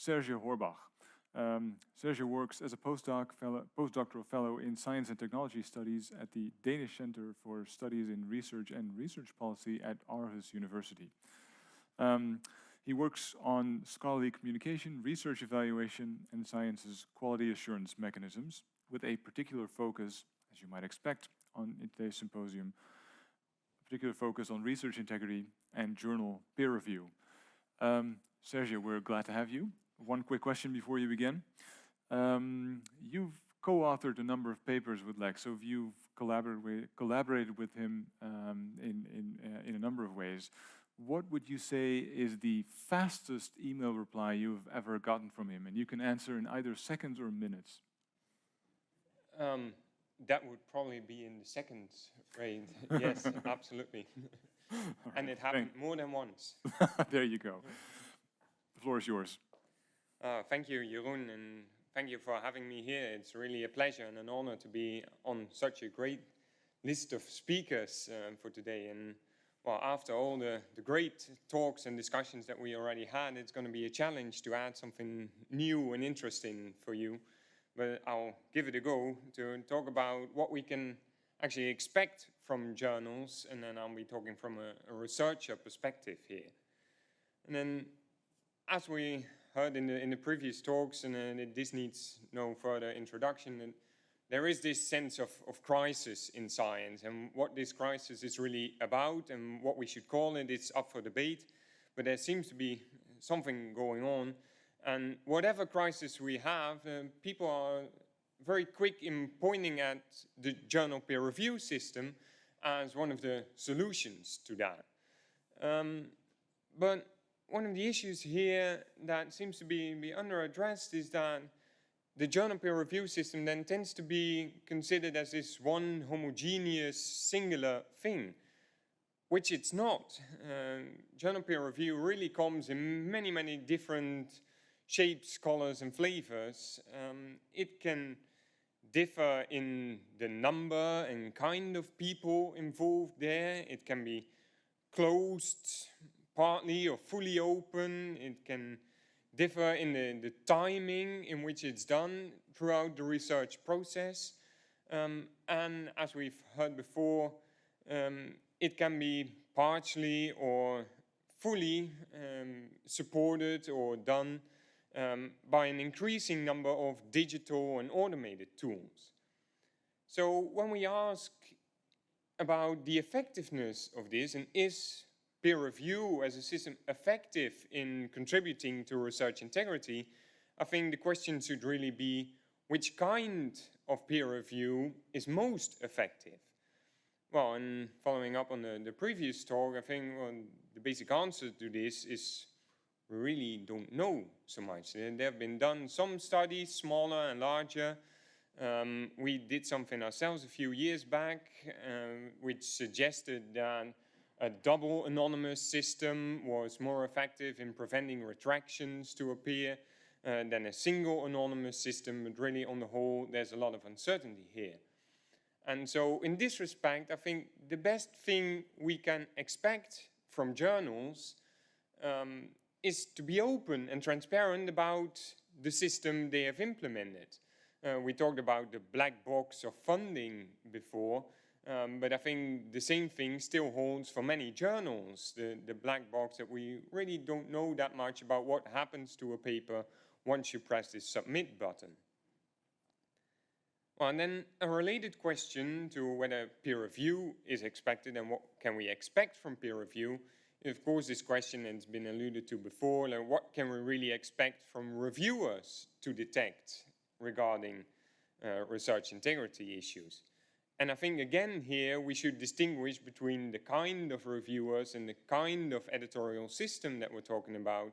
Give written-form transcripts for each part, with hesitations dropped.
Serge Horbach. Serge works as a postdoctoral fellow in Science and Technology Studies at the Danish Center for Studies in Research and Research Policy at Aarhus University. He works on scholarly communication, research evaluation, and science's quality assurance mechanisms, with a particular focus, as you might expect, on today's symposium, a particular focus on research integrity and journal peer review. Serge, we're glad to have you. One quick question before you begin. You've co-authored a number of papers with Lex, so you've collaborated with him in a number of ways. What would you say is the fastest email reply you've ever gotten from him? And you can answer in either seconds or minutes. That would probably be in the seconds range. Yes, absolutely. Right, and it happened more than once. There you go. The floor is yours. Thank you, Jeroen, and thank you for having me here. It's really a pleasure and an honor to be on such a great list of speakers for today. And well, after all the great talks and discussions that we already had, it's going to be a challenge to add something new and interesting for you. But I'll give it a go to talk about what we can actually expect from journals, and then I'll be talking from a researcher perspective here. And then, as we heard in the previous talks, and this needs no further introduction, there is this sense of crisis in science, and what this crisis is really about and what we should call it, it's up for debate, but there seems to be something going on. And whatever crisis we have, people are very quick in pointing at the journal peer review system as one of the solutions to that. But one of the issues here that seems to be under-addressed is that the journal peer review system then tends to be considered as this one homogeneous, singular thing, which it's not. Journal peer review really comes in many, many different shapes, colors, and flavors. It can differ in the number and kind of people involved there. It can be closed, partly or fully open. It can differ in the timing in which it's done throughout the research process. And as we've heard before, it can be partially or fully supported or done by an increasing number of digital and automated tools. So when we ask about the effectiveness of this, and is peer review as a system effective in contributing to research integrity, I think the question should really be which kind of peer review is most effective. Well, and following up on the previous talk, I think the basic answer to this is we really don't know so much. There have been done some studies, smaller and larger. We did something ourselves a few years back, which suggested that a double anonymous system was more effective in preventing retractions to appear than a single anonymous system, but really on the whole there's a lot of uncertainty here. And so in this respect, I think the best thing we can expect from journals is to be open and transparent about the system they have implemented. We talked about the black box of funding before, but I think the same thing still holds for many journals, the black box that we really don't know that much about what happens to a paper once you press this submit button. Well, and then a related question to whether peer review is expected and what can we expect from peer review. Of course, this question has been alluded to before, like what can we really expect from reviewers to detect regarding research integrity issues? And I think again here we should distinguish between the kind of reviewers and the kind of editorial system that we're talking about,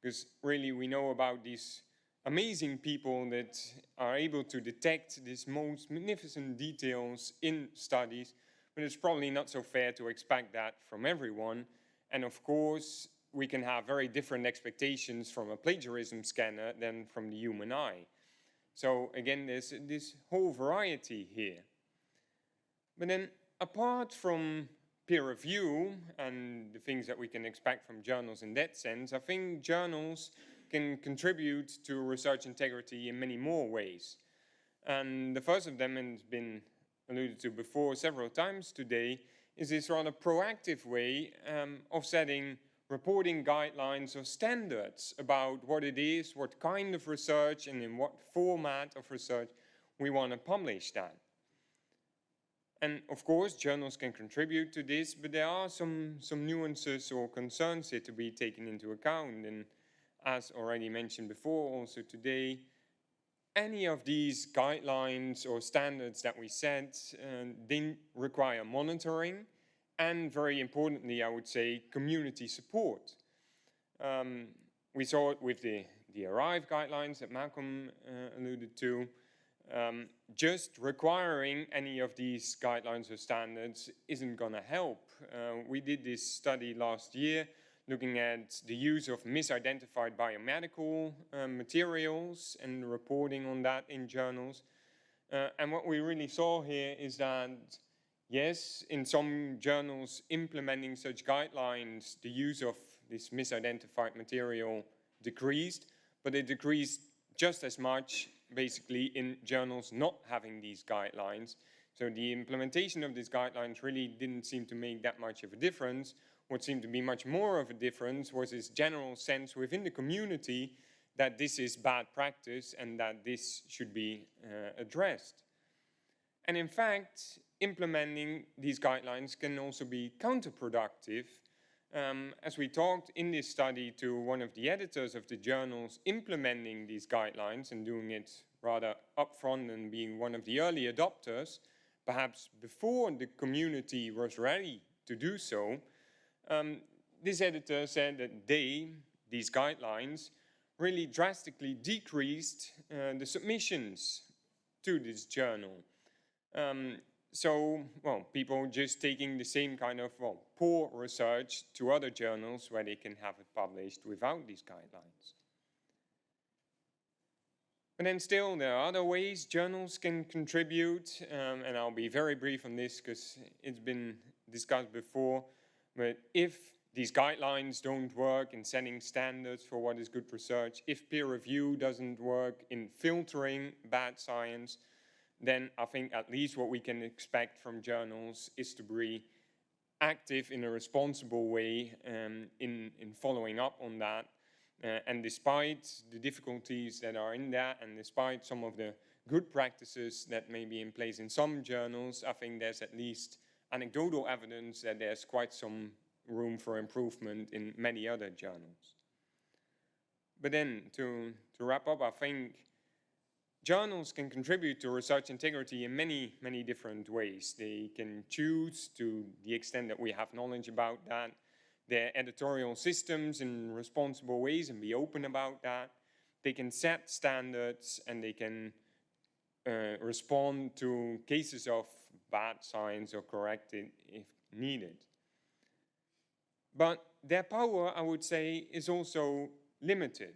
because really we know about these amazing people that are able to detect these most magnificent details in studies, but it's probably not so fair to expect that from everyone. And of course, we can have very different expectations from a plagiarism scanner than from the human eye. So again, there's this whole variety here. But then apart from peer review and the things that we can expect from journals in that sense, I think journals can contribute to research integrity in many more ways. And the first of them, and has been alluded to before several times today, is this rather proactive way of setting reporting guidelines or standards about what it is, what kind of research, and in what format of research we want to publish that. And of course, journals can contribute to this, but there are some nuances or concerns here to be taken into account. And as already mentioned before, also today, any of these guidelines or standards that we set, they require monitoring and, very importantly, I would say, community support. We saw it with the ARRIVE guidelines that Malcolm alluded to. Just requiring any of these guidelines or standards isn't going to help. We did this study last year looking at the use of misidentified biomedical materials and reporting on that in journals. And what we really saw here is that, yes, in some journals implementing such guidelines, the use of this misidentified material decreased, but it decreased just as much basically in journals not having these guidelines. So the implementation of these guidelines really didn't seem to make that much of a difference. What seemed to be much more of a difference was this general sense within the community that this is bad practice and that this should be addressed. And in fact, implementing these guidelines can also be counterproductive. As we talked in this study to one of the editors of the journals implementing these guidelines and doing it rather upfront and being one of the early adopters, perhaps before the community was ready to do so, this editor said that these guidelines, really drastically decreased the submissions to this journal. So, people just taking the same kind of, poor research to other journals where they can have it published without these guidelines. But then still, there are other ways journals can contribute, and I'll be very brief on this because it's been discussed before, but if these guidelines don't work in setting standards for what is good research, if peer review doesn't work in filtering bad science, then I think at least what we can expect from journals is to be active in a responsible way in following up on that. And despite the difficulties that are in that, and despite some of the good practices that may be in place in some journals, I think there's at least anecdotal evidence that there's quite some room for improvement in many other journals. But then, to wrap up, I think journals can contribute to research integrity in many, many different ways. They can choose, to the extent that we have knowledge about that, their editorial systems in responsible ways and be open about that. They can set standards and they can respond to cases of bad science or correct it if needed. But their power, I would say, is also limited.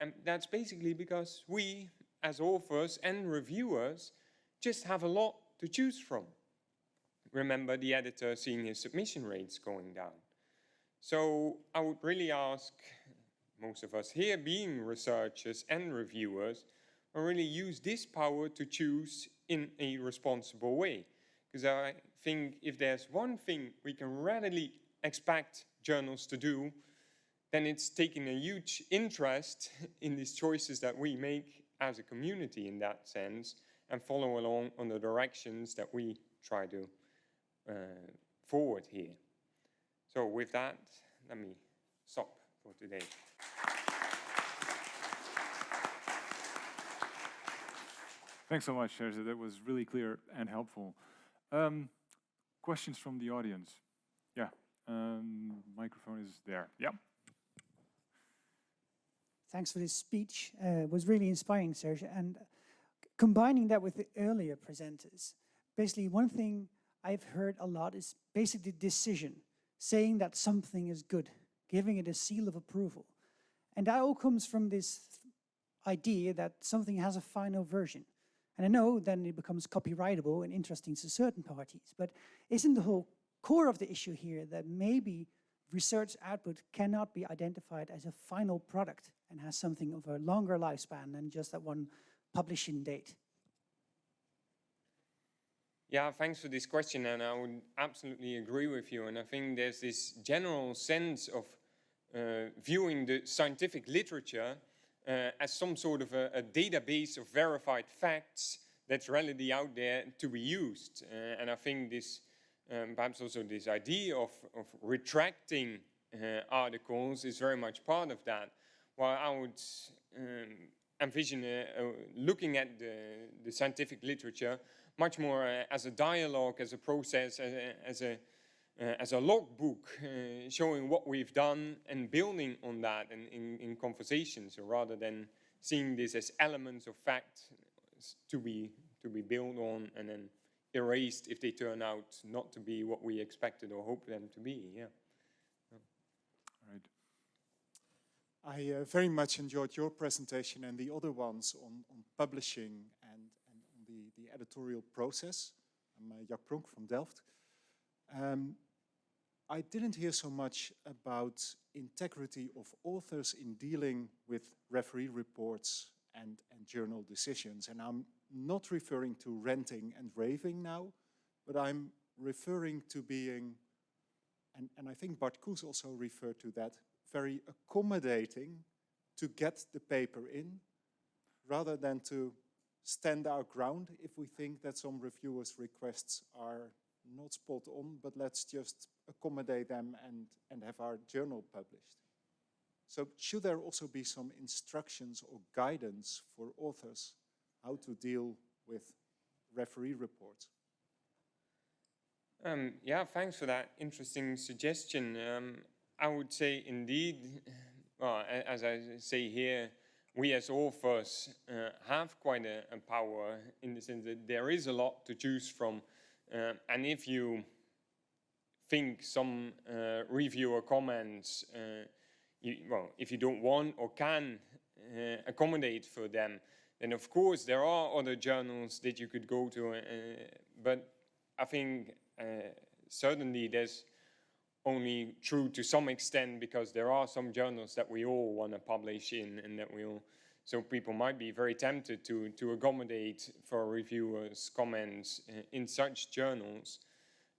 And that's basically because we, as authors and reviewers, just have a lot to choose from. Remember the editor seeing his submission rates going down. So I would really ask, most of us here being researchers and reviewers, to really use this power to choose in a responsible way. Because I think if there's one thing we can readily expect journals to do, then it's taking a huge interest in these choices that we make as a community in that sense, and follow along on the directions that we try to forward here. So with that, let me stop for today. Thanks so much, Serge. That was really clear and helpful. Questions from the audience? Yeah, microphone is there. Yeah. Thanks for this speech. It was really inspiring, Serge. And combining that with the earlier presenters, basically one thing I've heard a lot is basically decision, saying that something is good, giving it a seal of approval. And that all comes from this idea that something has a final version. And I know then it becomes copyrightable and interesting to certain parties, but isn't the whole core of the issue here that maybe research output cannot be identified as a final product and has something of a longer lifespan than just that one publishing date? Yeah, thanks for this question, and I would absolutely agree with you. And I think there's this general sense of viewing the scientific literature as some sort of a database of verified facts that's readily out there to be used. And I think this, perhaps also this idea of retracting articles is very much part of that. While I would envision looking at the scientific literature much more as a dialogue, as a process, as a logbook, showing what we've done and building on that in conversations, rather than seeing this as elements of fact to be built on and then erased if they turn out not to be what we expected or hoped them to be. Yeah. All right. I very much enjoyed your presentation and the other ones on publishing and on the editorial process. I'm Jack Pronk from Delft. I didn't hear so much about integrity of authors in dealing with referee reports and journal decisions. And I'm not referring to ranting and raving now, but I'm referring to being, and I think Bart Koes also referred to that, very accommodating to get the paper in, rather than to stand our ground if we think that some reviewers' requests are not spot on, but let's just accommodate them and have our journal published. So should there also be some instructions or guidance for authors how to deal with referee reports? Yeah, thanks for that interesting suggestion. I would say indeed, well, as I say here, we as authors have quite a power in the sense that there is a lot to choose from. And if you think some reviewer comments, if you don't want or can accommodate for them, then of course there are other journals that you could go to. But I think certainly there's only true to some extent, because there are some journals that we all want to publish in, and that we all, so people might be very tempted to accommodate for reviewers' comments in such journals.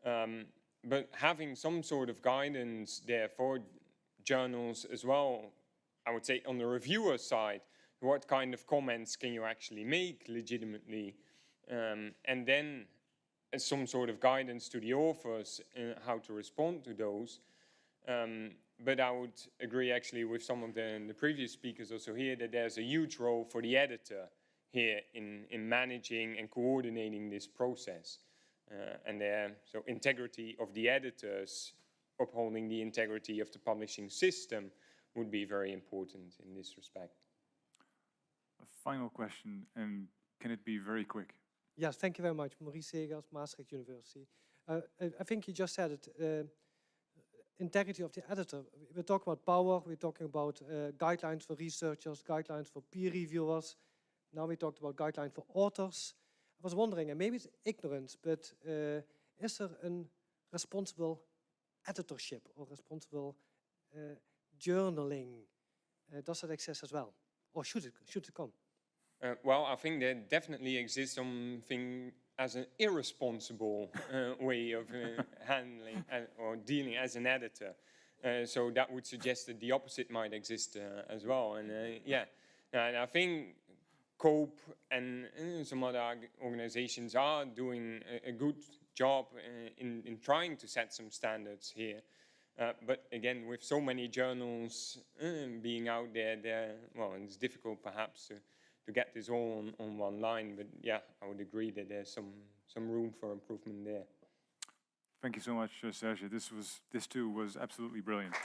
But having some sort of guidance there for journals as well, I would say on the reviewer side, what kind of comments can you actually make legitimately? And then some sort of guidance to the authors how to respond to those. But I would agree actually with some of the previous speakers also here that there's a huge role for the editor here in managing and coordinating this process. And so integrity of the editors, upholding the integrity of the publishing system would be very important in this respect. A final question, and can it be very quick? Yes, thank you very much. Maurice Segers, Maastricht University. I think you just said it, integrity of the editor. We're talking about power, we're talking about guidelines for researchers, guidelines for peer reviewers. Now we talked about guidelines for authors. I was wondering, and maybe it's ignorance, but is there a responsible editorship or responsible journaling? Does that exist as well? Or should it come? Well, I think there definitely exists something as an irresponsible way of handling or dealing as an editor. So that would suggest that the opposite might exist as well. And yeah, and I think COPE and some other organizations are doing a good job in trying to set some standards here. But again, with so many journals being out there, well, it's difficult perhaps to get this all on one line. But yeah, I would agree that there's some room for improvement there. Thank you so much, Serge. This too was absolutely brilliant.